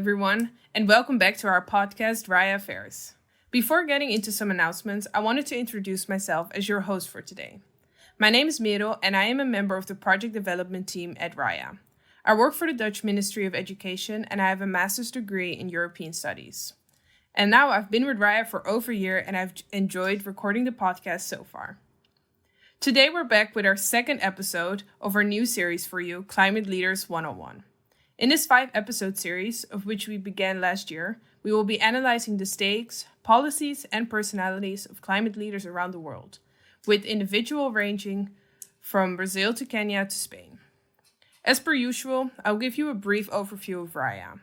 everyone, and welcome back to our podcast, RAIA Affairs. Before getting into some announcements, I wanted to introduce myself as your host for today. My name is Merel, and I am a member of the project development team at RAIA. I work for the Dutch Ministry of Education, and I have a master's degree in European Studies. And now I've been with RAIA for over a year, and I've enjoyed recording the podcast so far. Today we're back with our second episode of our new series for you, Climate Leaders 101. In this 5-episode series, of which we began last year, we will be analyzing the stakes, policies, and personalities of climate leaders around the world, with individuals ranging from Brazil to Kenya to Spain. As per usual, I'll give you a brief overview of RAIA.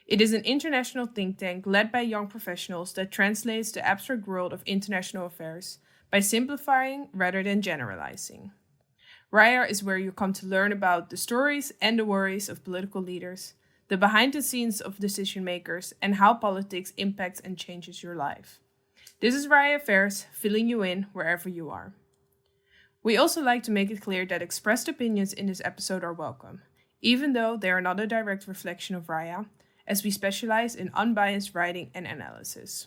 It is an international think tank led by young professionals that translates the abstract world of international affairs by simplifying rather than generalizing. RAIA is where you come to learn about the stories and the worries of political leaders, the behind the scenes of decision makers, and how politics impacts and changes your life. This is RAIA Affairs, filling you in wherever you are. We also like to make it clear that expressed opinions in this episode are welcome, even though they are not a direct reflection of RAIA, as we specialize in unbiased writing and analysis.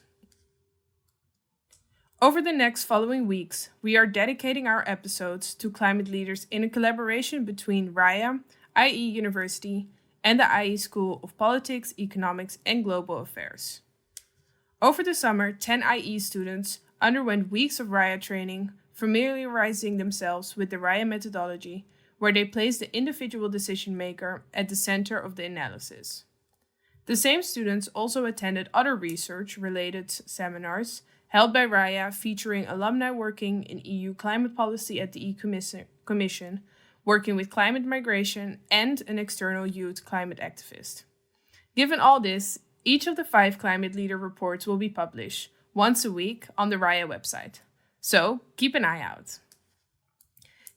Over the next following weeks, we are dedicating our episodes to climate leaders in a collaboration between RAIA, IE University, and the IE School of Politics, Economics, and Global Affairs. Over the summer, 10 IE students underwent weeks of RAIA training, familiarizing themselves with the RAIA methodology, where they placed the individual decision maker at the center of the analysis. The same students also attended other research-related seminars held by RAIA, featuring alumni working in EU climate policy at the EU Commission, working with climate migration, and an external youth climate activist. Given all this, each of the 5 climate leader reports will be published once a week on the RAIA website. So keep an eye out.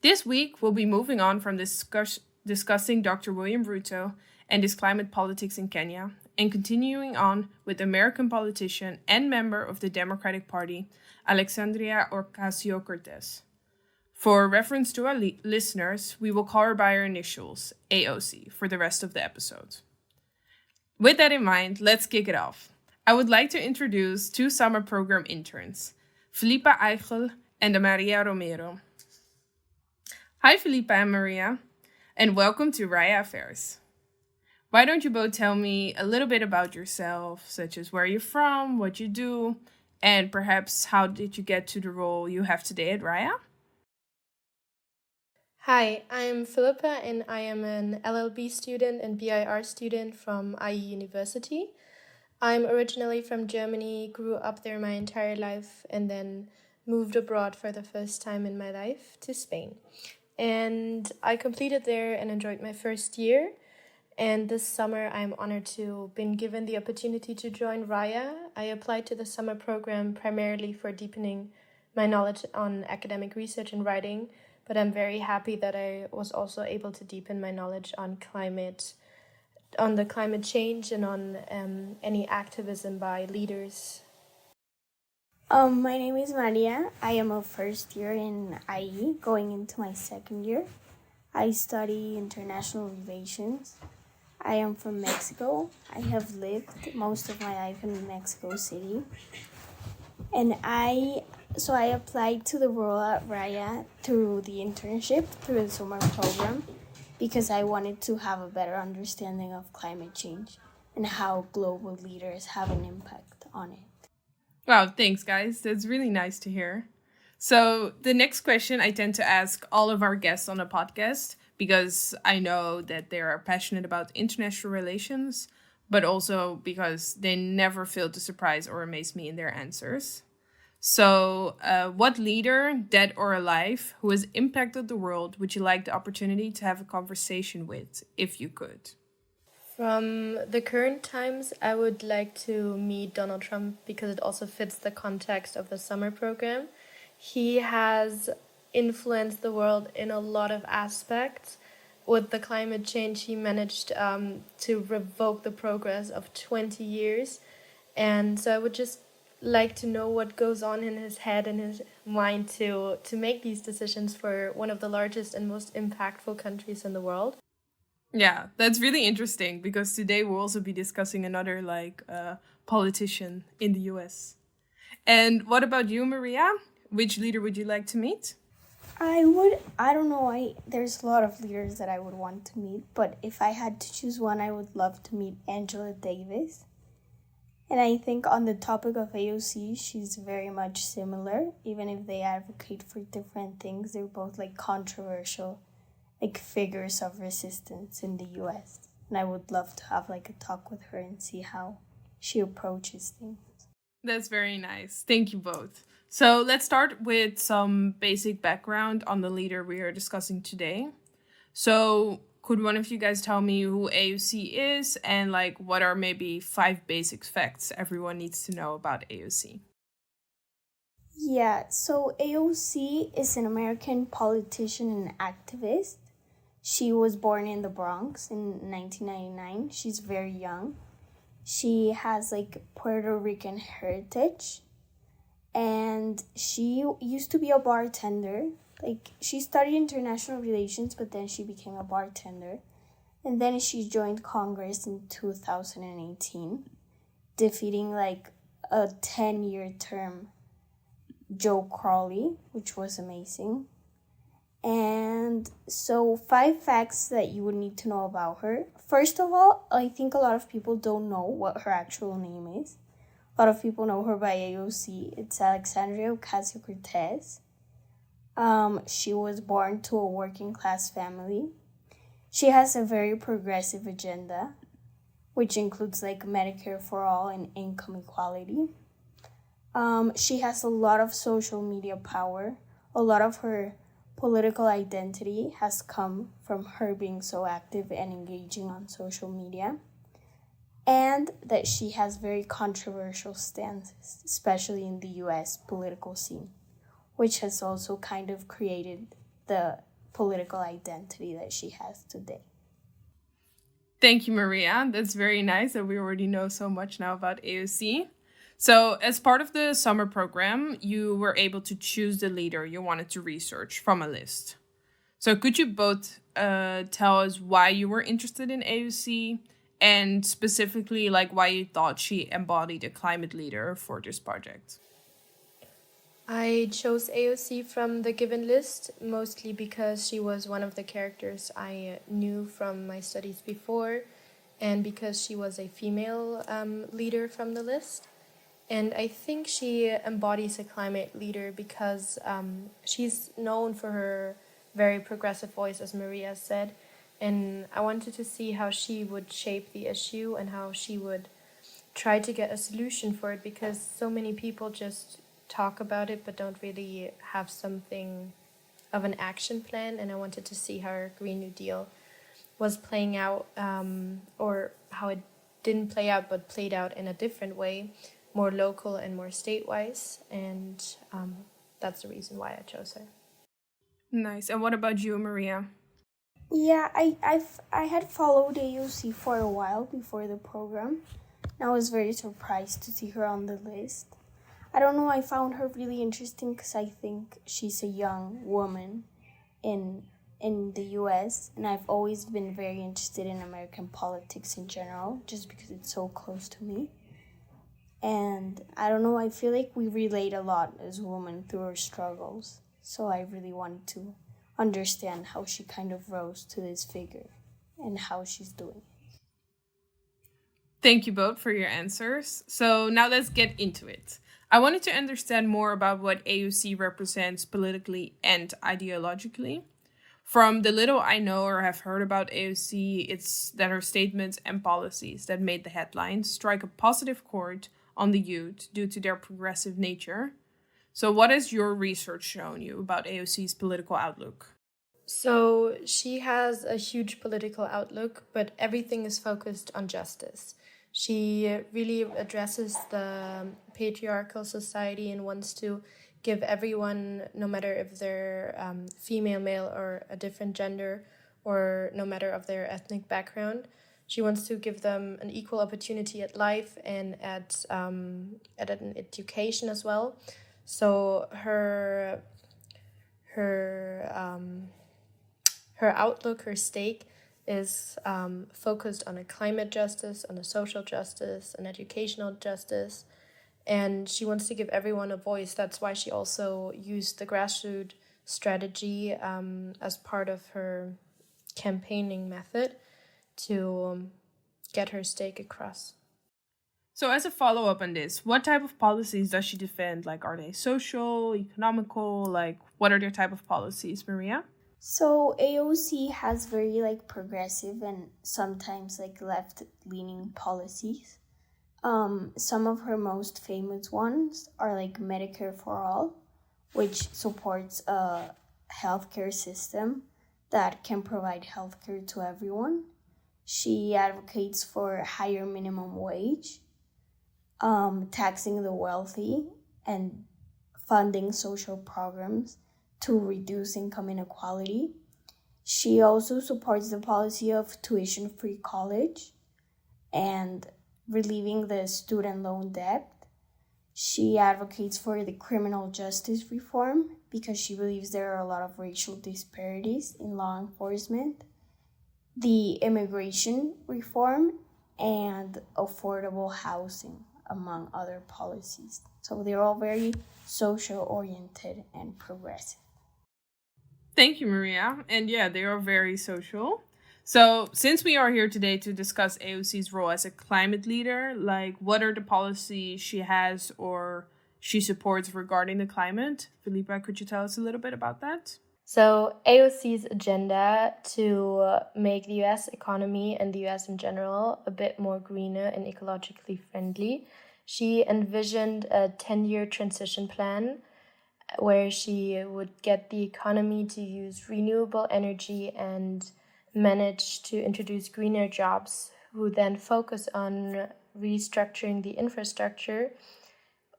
This week, we'll be moving on from discussing Dr. William Ruto and his climate politics in Kenya, and continuing on with American politician and member of the Democratic Party, Alexandria Ocasio-Cortez. For reference to our listeners, we will call her by her initials, AOC, for the rest of the episode. With that in mind, let's kick it off. I would like to introduce 2 summer program interns, Filipa Eichel and Maria Romero. Hi, Filipa and Maria, and welcome to RAIA Affairs. Why don't you both tell me a little bit about yourself, such as where you're from, what you do, and perhaps how did you get to the role you have today at RAIA? Hi, I'm Philippa and I am an LLB student and BIR student from IE University. I'm originally from Germany, grew up there my entire life, and then moved abroad for the first time in my life to Spain. And I completed there and enjoyed my first year. And this summer, I'm honored to have been given the opportunity to join RAIA. I applied to the summer program primarily for deepening my knowledge on academic research and writing, but I'm very happy that I was also able to deepen my knowledge on the climate change and on any activism by leaders. My name is Maria. I am a first year in IE, going into my second year. I study international relations. I am from Mexico. I have lived most of my life in Mexico City. And I applied to the role at RAIA through the internship, through the summer program, because I wanted to have a better understanding of climate change and how global leaders have an impact on it. Wow, thanks guys. That's really nice to hear. So the next question I tend to ask all of our guests on the podcast, because I know that they are passionate about international relations, but also because they never fail to surprise or amaze me in their answers. So what leader, dead or alive, who has impacted the world would you like the opportunity to have a conversation with, if you could? From the current times, I would like to meet Donald Trump because it also fits the context of the summer program. He has influenced the world in a lot of aspects. With the climate change, he managed to revoke the progress of 20 years. And so I would just like to know what goes on in his head and his mind to make these decisions for one of the largest and most impactful countries in the world. Yeah, that's really interesting because today we'll also be discussing another politician in the US. And what about you, Maria? Which leader would you like to meet? I don't know, there's a lot of leaders that I would want to meet, but if I had to choose one, I would love to meet Angela Davis. And I think on the topic of AOC, she's very much similar, even if they advocate for different things. They're both like controversial, like figures of resistance in the US. And I would love to have like a talk with her and see how she approaches things. That's very nice. Thank you both. So let's start with some basic background on the leader we are discussing today. So could one of you guys tell me who AOC is and what are maybe 5 basic facts everyone needs to know about AOC? Yeah, so AOC is an American politician and activist. She was born in the Bronx in 1999. She's very young. She has Puerto Rican heritage. And she used to be a bartender. She studied international relations, but then she became a bartender. And then she joined Congress in 2018, defeating a 10-year term Joe Crowley, which was amazing. And so 5 facts that you would need to know about her. First of all, I think a lot of people don't know what her actual name is. A lot of people know her by AOC. It's Alexandria Ocasio-Cortez. She was born to a working class family. She has a very progressive agenda, which includes Medicare for all and income equality. She has a lot of social media power. A lot of her political identity has come from her being so active and engaging on social media. And that she has very controversial stances, especially in the US political scene, which has also kind of created the political identity that she has today. Thank you, Maria. That's very nice that we already know so much now about AOC. So, as part of the summer program, you were able to choose the leader you wanted to research from a list. So, could you both tell us why you were interested in AOC? And specifically, why you thought she embodied a climate leader for this project? I chose AOC from the given list, mostly because she was one of the characters I knew from my studies before, and because she was a female leader from the list. And I think she embodies a climate leader because she's known for her very progressive voice, as Maria said. And I wanted to see how she would shape the issue and how she would try to get a solution for it, because so many people just talk about it but don't really have something of an action plan. And I wanted to see how her Green New Deal was playing out, or how it didn't play out but played out in a different way, more local and more state-wise. And that's the reason why I chose her. Nice. And what about you, Maria? Yeah, I had followed AOC for a while before the program, and I was very surprised to see her on the list. I don't know, I found her really interesting because I think she's a young woman in the US, and I've always been very interested in American politics in general, just because it's so close to me. And I don't know, I feel like we relate a lot as women through our struggles, so I really wanted to understand how she kind of rose to this figure and how she's doing. Thank you both for your answers. So now let's get into it. I wanted to understand more about what AOC represents politically and ideologically. From the little I know or have heard about AOC, it's that her statements and policies that made the headlines strike a positive chord on the youth due to their progressive nature. So what has your research shown you about AOC's political outlook? So she has a huge political outlook, but everything is focused on justice. She really addresses the patriarchal society and wants to give everyone, no matter if they're female, male, or a different gender, or no matter of their ethnic background, she wants to give them an equal opportunity at life and at an education as well. So her outlook, her stake, is focused on a climate justice, on a social justice, an educational justice, and she wants to give everyone a voice. That's why she also used the grassroots strategy as part of her campaigning method to get her stake across. So as a follow-up on this, what type of policies does she defend? Like, are they social, economical? Like, what are their type of policies, Maria? So AOC has very like progressive and sometimes like left-leaning policies. Some of her most famous ones are like Medicare for All, which supports a healthcare system that can provide healthcare to everyone. She advocates for a higher minimum wage, taxing the wealthy, and funding social programs to reduce income inequality. She also supports the policy of tuition-free college and relieving the student loan debt. She advocates for the criminal justice reform because she believes there are a lot of racial disparities in law enforcement, the immigration reform, and affordable housing, among other policies. So they're all very social-oriented and progressive. Thank you, Maria. And yeah, they are very social. So, since we are here today to discuss AOC's role as a climate leader, like what are the policies she has or she supports regarding the climate? Felipa, could you tell us a little bit about that? So AOC's agenda to make the US economy and the US in general a bit more greener and ecologically friendly. She envisioned a 10-year transition plan where she would get the economy to use renewable energy and manage to introduce greener jobs, who then focus on restructuring the infrastructure,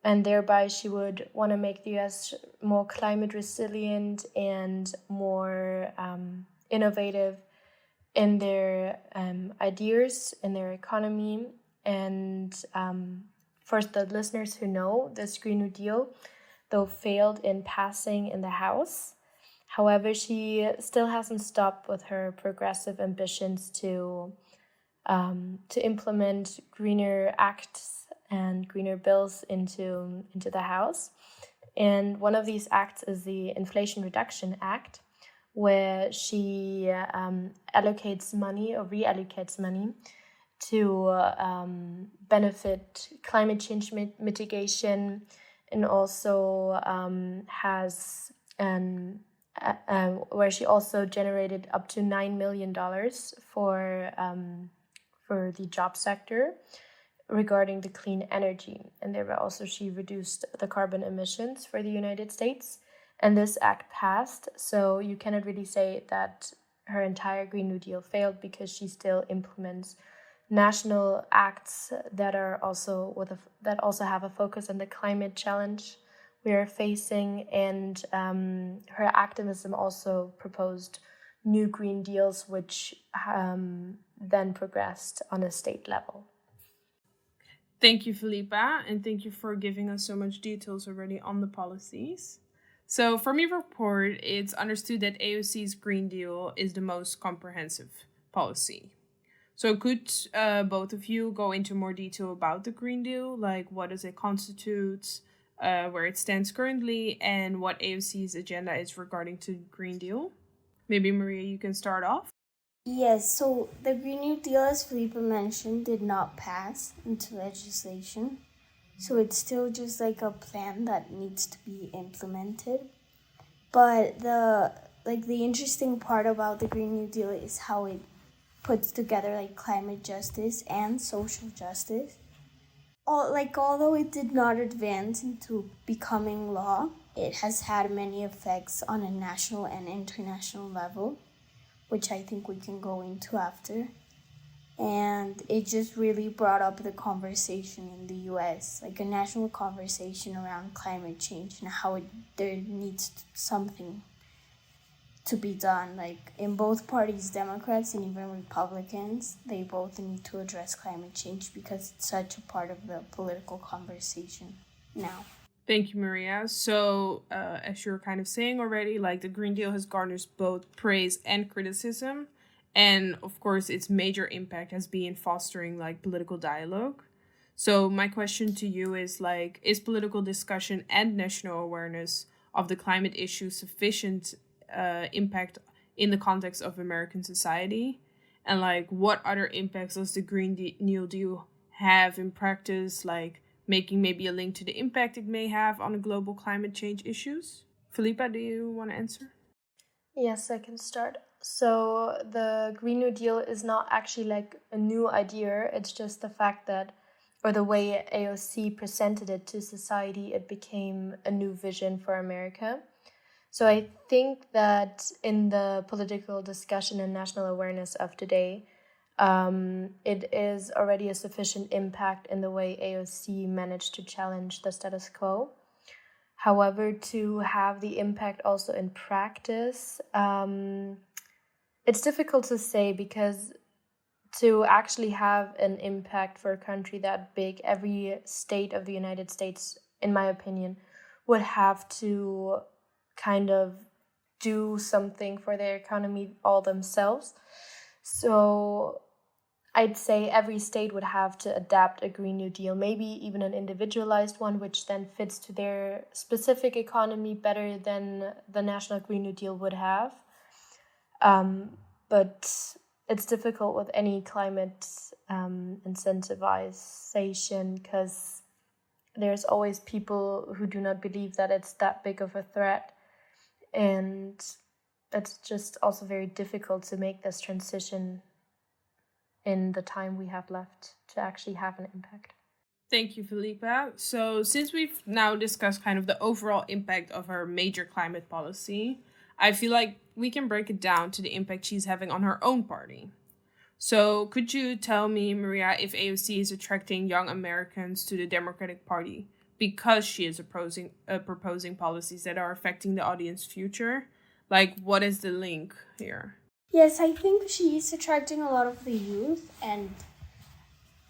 and thereby she would want to make the US more climate resilient and more innovative in their ideas, in their economy. And for the listeners who know, this Green New Deal, though failed in passing in the House, however, she still hasn't stopped with her progressive ambitions to implement greener acts and greener bills into the House. And one of these acts is the Inflation Reduction Act, where she allocates money or reallocates money to benefit climate change mitigation, and also has where she also generated up to $9 million for the job sector regarding the clean energy. And thereby also she reduced the carbon emissions for the United States. And this act passed, so you cannot really say that her entire Green New Deal failed, because she still implements national acts that are also that also have a focus on the climate challenge we are facing. And her activism also proposed new Green Deals, which then progressed on a state level. Thank you, Felipa, and thank you for giving us so much details already on the policies. So from your report, it's understood that AOC's Green Deal is the most comprehensive policy. So could both of you go into more detail about the Green Deal, like what does it constitute, where it stands currently, and what AOC's agenda is regarding to Green Deal? Maybe Maria, you can start off. Yes, so the Green New Deal, as Felipe mentioned, did not pass into legislation. So it's still just like a plan that needs to be implemented. But the interesting part about the Green New Deal is how it puts together like climate justice and social justice. Although it did not advance into becoming law, it has had many effects on a national and international level, which I think we can go into after. And it just really brought up the conversation in the US, like a national conversation around climate change and how there needs something to be done. Like in both parties, Democrats and even Republicans, they both need to address climate change because it's such a part of the political conversation now. Thank you, Maria. So, as you're kind of saying already, like the Green Deal has garnered both praise and criticism. And of course, its major impact has been fostering like political dialogue. So my question to you is like, is political discussion and national awareness of the climate issue sufficient impact in the context of American society? And like, what other impacts does the New Deal have in practice, like making maybe a link to the impact it may have on the global climate change issues? Felipa, do you want to answer? Yes, I can start. So the Green New Deal is not actually like a new idea. It's just the fact that, or the way AOC presented it to society, it became a new vision for America. So I think that in the political discussion and national awareness of today, it is already a sufficient impact in the way AOC managed to challenge the status quo. However, to have the impact also in practice, it's difficult to say, because to actually have an impact for a country that big, every state of the United States, in my opinion, would have to kind of do something for their economy all themselves. So I'd say every state would have to adapt a Green New Deal, maybe even an individualized one, which then fits to their specific economy better than the National Green New Deal would have. But it's difficult with any climate incentivization, because there's always people who do not believe that it's that big of a threat. And it's just also very difficult to make this transition in the time we have left to actually have an impact. Thank you, Felipa. So since we've now discussed kind of the overall impact of her major climate policy, I feel like we can break it down to the impact she's having on her own party. So could you tell me, Maria, if AOC is attracting young Americans to the Democratic Party because she is proposing policies that are affecting the audience's future? Like, what is the link here? Yes, I think she's attracting a lot of the youth, and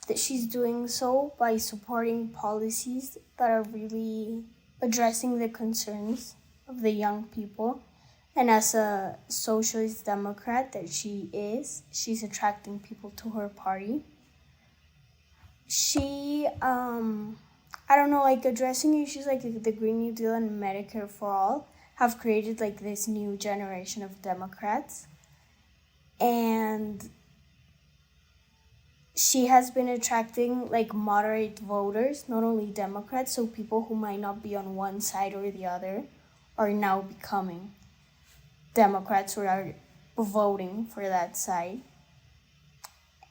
that she's doing so by supporting policies that are really addressing the concerns of the young people. And as a socialist democrat that she is, she's attracting people to her party. She, I don't know, like addressing issues like the Green New Deal and Medicare for All have created like this new generation of Democrats. And she has been attracting like moderate voters, not only Democrats, so people who might not be on one side or the other are now becoming Democrats who are voting for that side.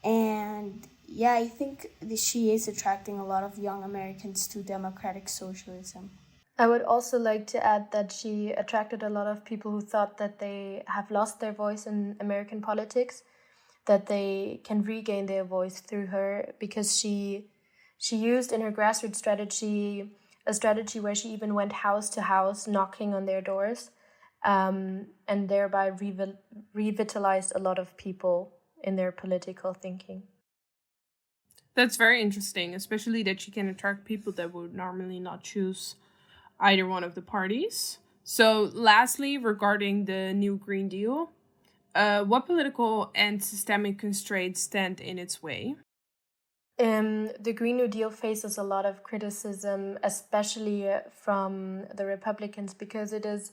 And yeah, I think she is attracting a lot of young Americans to democratic socialism. I would also like to add that she attracted a lot of people who thought that they have lost their voice in American politics, that they can regain their voice through her, because she used in her grassroots strategy a strategy where she even went house to house knocking on their doors, and thereby revitalized a lot of people in their political thinking. That's very interesting, especially that she can attract people that would normally not choose either one of the parties. So lastly, regarding the new Green Deal, what political and systemic constraints stand in its way? The Green New Deal faces a lot of criticism, especially from the Republicans, because it is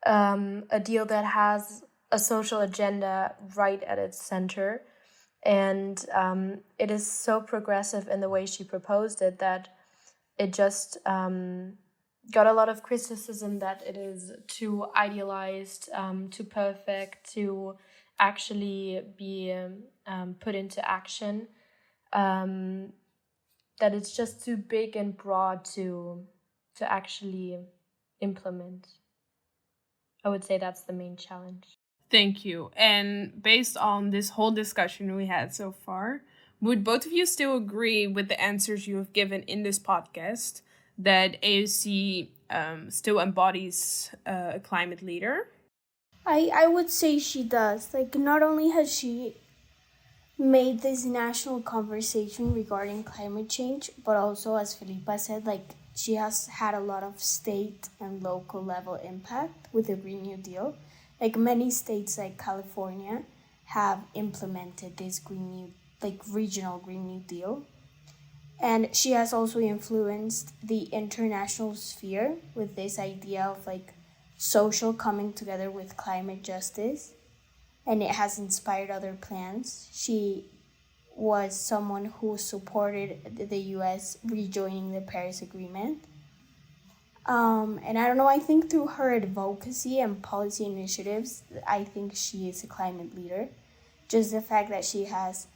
a deal that has a social agenda right at its center. And it is so progressive in the way she proposed it that it just got a lot of criticism, that it is too idealized, too perfect to actually be put into action, that it's just too big and broad to actually implement. I would say that's the main challenge. Thank you. And based on this whole discussion we had so far, would both of you still agree with the answers you have given in this podcast that AOC still embodies a climate leader? I would say she does. Like, not only has she made this national conversation regarding climate change, but also, as Felipa said, like, she has had a lot of state and local level impact with the Green New Deal. Like, many states like California have implemented this regional Green New Deal. And she has also influenced the international sphere with this idea of social coming together with climate justice. And it has inspired other plans. She was someone who supported the US rejoining the Paris Agreement. And I don't know, I think through her advocacy and policy initiatives, I think she is a climate leader. Just the fact that she has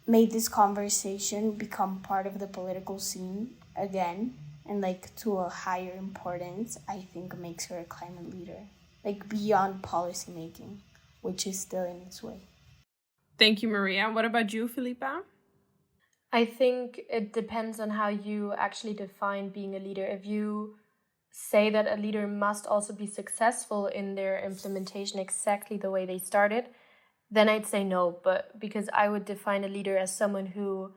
made this conversation become part of the political scene again and to a higher importance, I think makes her a climate leader, beyond policy making, which is still in its way. Thank you, Maria. What about you, Felipa? I think it depends on how you actually define being a leader. If you say that a leader must also be successful in their implementation exactly the way they started, then I'd say no. But because I would define a leader as someone who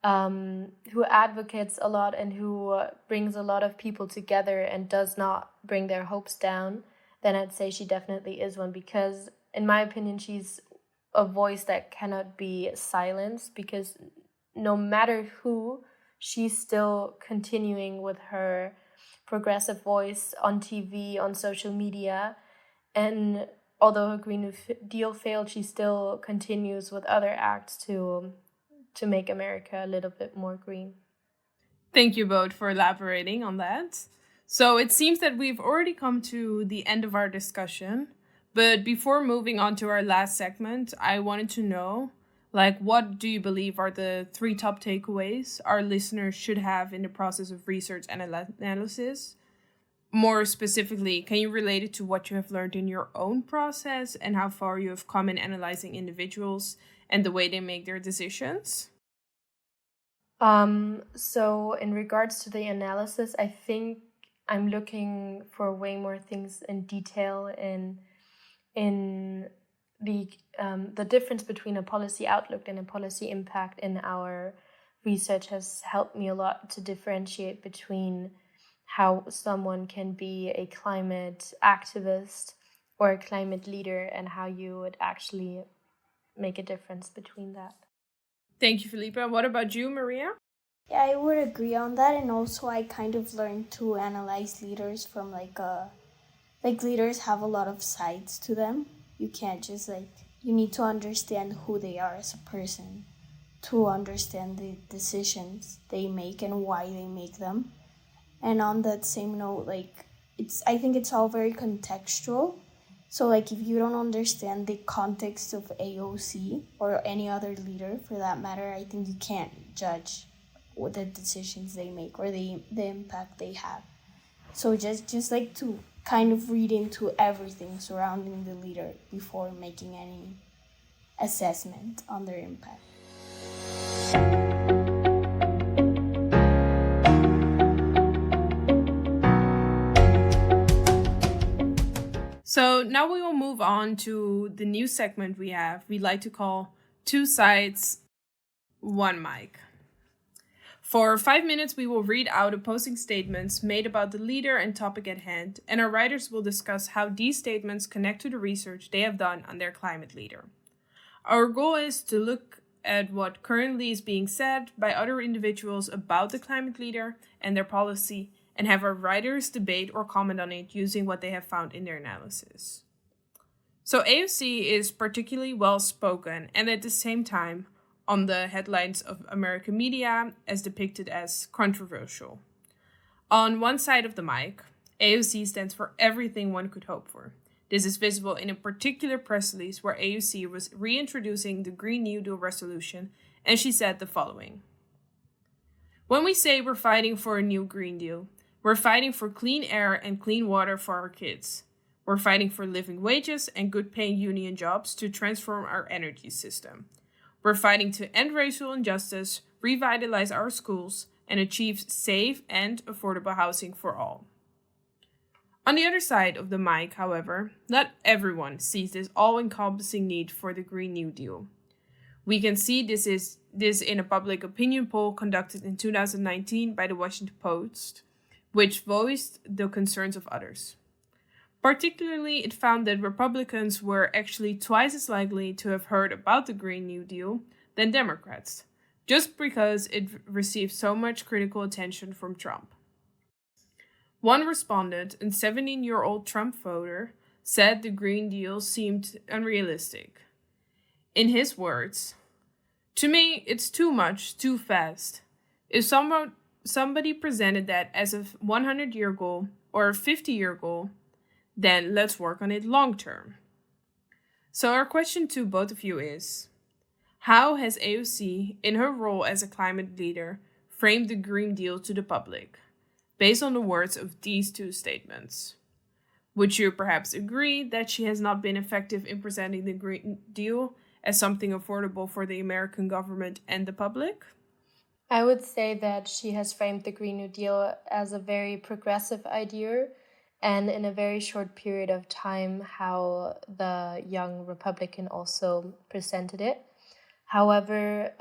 advocates a lot and who brings a lot of people together and does not bring their hopes down, then I'd say she definitely is one, because in my opinion, she's a voice that cannot be silenced, because no matter who, she's still continuing with her progressive voice on TV, on social media. And although her Green New Deal failed, she still continues with other acts to make America a little bit more green. Thank you both for elaborating on that. So it seems that we've already come to the end of our discussion. But before moving on to our last segment, I wanted to know, what do you believe are the 3 top takeaways our listeners should have in the process of research and analysis? More specifically, can you relate it to what you have learned in your own process and how far you have come in analyzing individuals and the way they make their decisions? So in regards to the analysis, I think I'm looking for way more things in detail in the difference between a policy outlook and a policy impact in our research has helped me a lot to differentiate between how someone can be a climate activist or a climate leader and how you would actually make a difference between that. Thank you, Felipa. What about you, Maria? Yeah, I would agree on that. And also I kind of learned to analyze leaders from leaders have a lot of sides to them. You can't just you need to understand who they are as a person to understand the decisions they make and why they make them. And on that same note, I think it's all very contextual. So if you don't understand the context of AOC or any other leader for that matter, I think you can't judge what the decisions they make or the impact they have. So just to kind of read into everything surrounding the leader before making any assessment on their impact. So now we will move on to the new segment we like to call 2 Sides, 1 Mic. For 5 minutes, we will read out opposing statements made about the leader and topic at hand, and our writers will discuss how these statements connect to the research they have done on their climate leader. Our goal is to look at what currently is being said by other individuals about the climate leader and their policy, and have our writers debate or comment on it using what they have found in their analysis. So AOC is particularly well spoken and at the same time on the headlines of American media as depicted as controversial. On one side of the mic, AOC stands for everything one could hope for. This is visible in a particular press release where AOC was reintroducing the Green New Deal resolution, and she said the following. When we say we're fighting for a new Green Deal, we're fighting for clean air and clean water for our kids. We're fighting for living wages and good-paying union jobs to transform our energy system. We're fighting to end racial injustice, revitalize our schools, and achieve safe and affordable housing for all. On the other side of the mic, however, not everyone sees this all-encompassing need for the Green New Deal. We can see this in a public opinion poll conducted in 2019 by the Washington Post, which voiced the concerns of others. Particularly, it found that Republicans were actually twice as likely to have heard about the Green New Deal than Democrats, just because it received so much critical attention from Trump. One respondent, a 17-year-old Trump voter, said the Green Deal seemed unrealistic. In his words, "To me, it's too much, too fast. If somebody presented that as a 100-year goal or a 50-year goal, then let's work on it long term." So our question to both of you is, how has AOC, in her role as a climate leader, framed the Green Deal to the public, based on the words of these two statements? Would you perhaps agree that she has not been effective in presenting the Green Deal as something affordable for the American government and the public? I would say that she has framed the Green New Deal as a very progressive idea, and in a very short period of time, how the young Republican also presented it. However,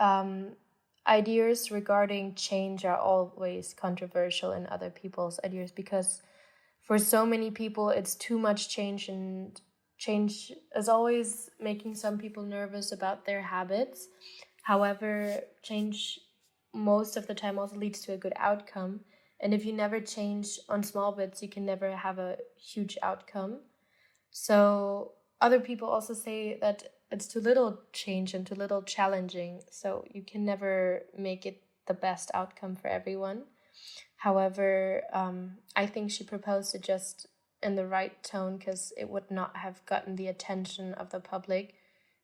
ideas regarding change are always controversial in other people's ideas, because for so many people, it's too much change, and change is always making some people nervous about their habits. However, change most of the time also leads to a good outcome. And if you never change on small bits, you can never have a huge outcome. So other people also say that it's too little change and too little challenging. So you can never make it the best outcome for everyone. However, I think she proposed it just in the right tone, because it would not have gotten the attention of the public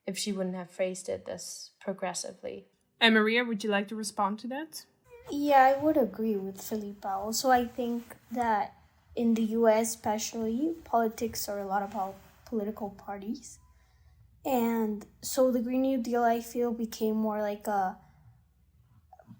if she wouldn't have phrased it this progressively. And Maria, would you like to respond to that? Yeah, I would agree with Felipa. Also, I think that in the US especially, politics are a lot about political parties. And so the Green New Deal, I feel, became more like a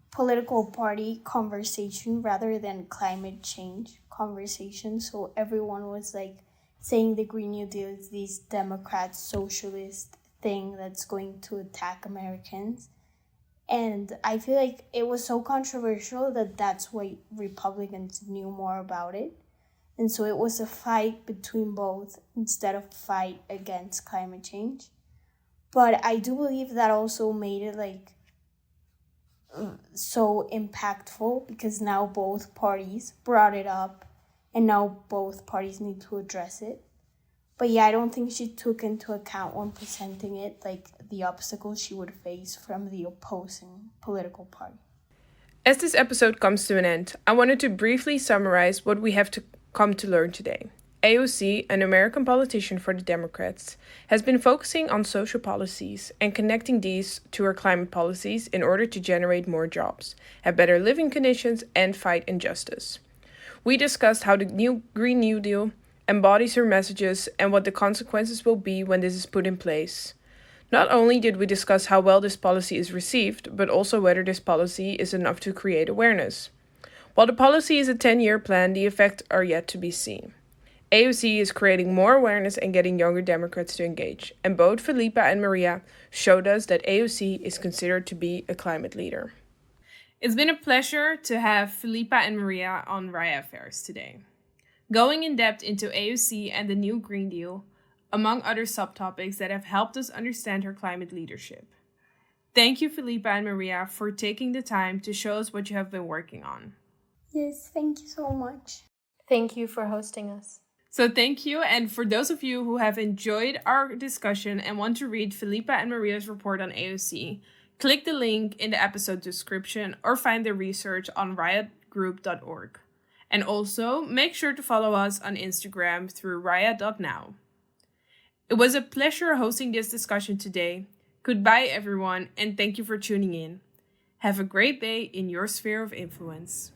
political party conversation rather than climate change conversation. So everyone was like saying the Green New Deal is this Democrat socialist thing that's going to attack Americans. And I feel like it was so controversial that that's why Republicans knew more about it. And so it was a fight between both instead of fight against climate change. But I do believe that also made it like so impactful, because now both parties brought it up and now both parties need to address it. But yeah, I don't think she took into account when presenting it, like the obstacles she would face from the opposing political party. As this episode comes to an end, I wanted to briefly summarize what we have to come to learn today. AOC, an American politician for the Democrats, has been focusing on social policies and connecting these to her climate policies in order to generate more jobs, have better living conditions, and fight injustice. We discussed how the new Green New Deal embodies her messages and what the consequences will be when this is put in place. Not only did we discuss how well this policy is received, but also whether this policy is enough to create awareness. While the policy is a 10-year plan, the effects are yet to be seen. AOC is creating more awareness and getting younger Democrats to engage, and both Felipa and Maria showed us that AOC is considered to be a climate leader. It's been a pleasure to have Felipa and Maria on RAIA Affairs today, going in depth into AOC and the new Green Deal, among other subtopics that have helped us understand her climate leadership. Thank you, Felipa and Maria, for taking the time to show us what you have been working on. Yes, thank you so much. Thank you for hosting us. So thank you, and for those of you who have enjoyed our discussion and want to read Felipa and Maria's report on AOC, click the link in the episode description or find the research on riotgroup.org. And also, make sure to follow us on Instagram through raia.now. It was a pleasure hosting this discussion today. Goodbye, everyone, and thank you for tuning in. Have a great day in your sphere of influence.